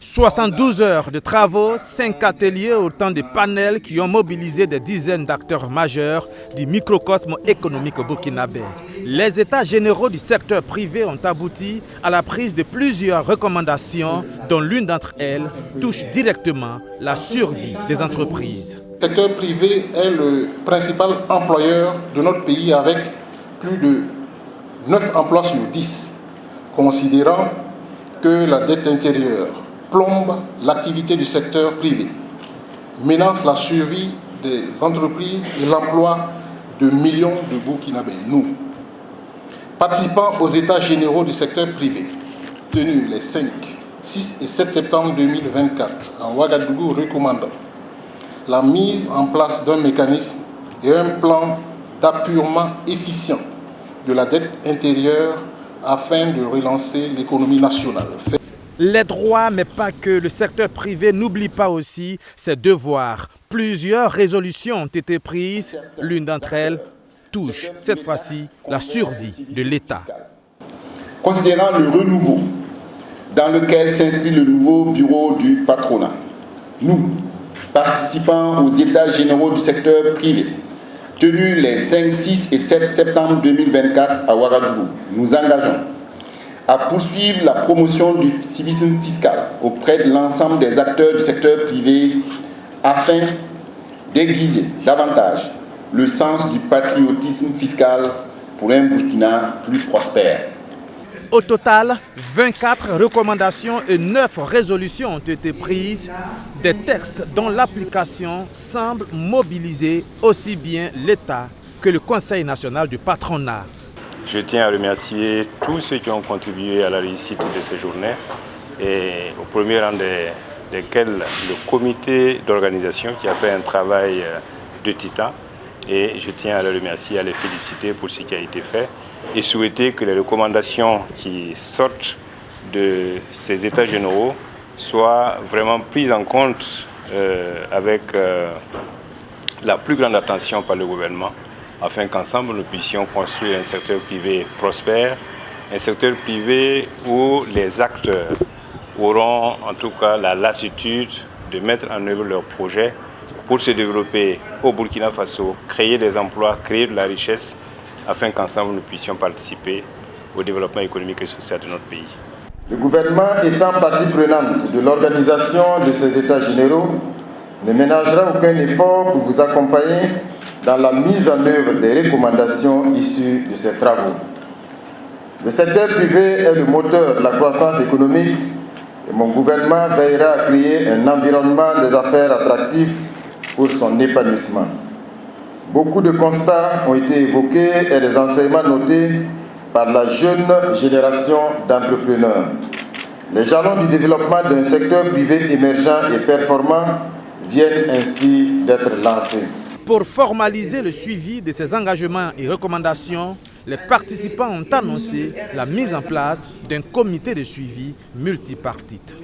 72 heures de travaux, 5 ateliers, autant de panels qui ont mobilisé des dizaines d'acteurs majeurs du microcosme économique burkinabé. Les états généraux du secteur privé ont abouti à la prise de plusieurs recommandations, dont l'une d'entre elles touche directement la survie des entreprises. Le secteur privé est le principal employeur de notre pays avec plus de 9 emplois sur 10, considérant que la dette intérieure plombe l'activité du secteur privé, menace la survie des entreprises et l'emploi de millions de Burkinabés. Nous, participants aux états généraux du secteur privé, tenus les 5, 6 et 7 septembre 2024 à Ouagadougou, recommandons la mise en place d'un mécanisme et un plan d'appurement efficient de la dette intérieure afin de relancer l'économie nationale. Les droits, mais pas que. Le secteur privé n'oublie pas aussi ses devoirs. Plusieurs résolutions ont été prises. L'une d'entre elles touche, cette fois-ci, la survie de l'État. Considérant le renouveau dans lequel s'inscrit le nouveau bureau du patronat, nous, participants aux états généraux du secteur privé, tenus les 5, 6 et 7 septembre 2024 à Ouagadougou, nous engageons à poursuivre la promotion du civisme fiscal auprès de l'ensemble des acteurs du secteur privé afin d'aiguiser davantage le sens du patriotisme fiscal pour un Burkina plus prospère. Au total, 24 recommandations et 9 résolutions ont été prises, des textes dont l'application semble mobiliser aussi bien l'État que le Conseil national du patronat. Je tiens à remercier tous ceux qui ont contribué à la réussite de ces journées et au premier rang desquels le comité d'organisation qui a fait un travail de titan. Et je tiens à les remercier, à les féliciter pour ce qui a été fait et souhaiter que les recommandations qui sortent de ces états généraux soient vraiment prises en compte avec la plus grande attention par le gouvernement, afin qu'ensemble nous puissions construire un secteur privé prospère, un secteur privé où les acteurs auront en tout cas la latitude de mettre en œuvre leurs projets pour se développer au Burkina Faso, créer des emplois, créer de la richesse, afin qu'ensemble nous puissions participer au développement économique et social de notre pays. Le gouvernement étant partie prenante de l'organisation de ces états généraux, ne ménagera aucun effort pour vous accompagner dans la mise en œuvre des recommandations issues de ces travaux. Le secteur privé est le moteur de la croissance économique et mon gouvernement veillera à créer un environnement des affaires attractif pour son épanouissement. Beaucoup de constats ont été évoqués et des enseignements notés par la jeune génération d'entrepreneurs. Les jalons du développement d'un secteur privé émergent et performant viennent ainsi d'être lancés. Pour formaliser le suivi de ces engagements et recommandations, les participants ont annoncé la mise en place d'un comité de suivi multipartite.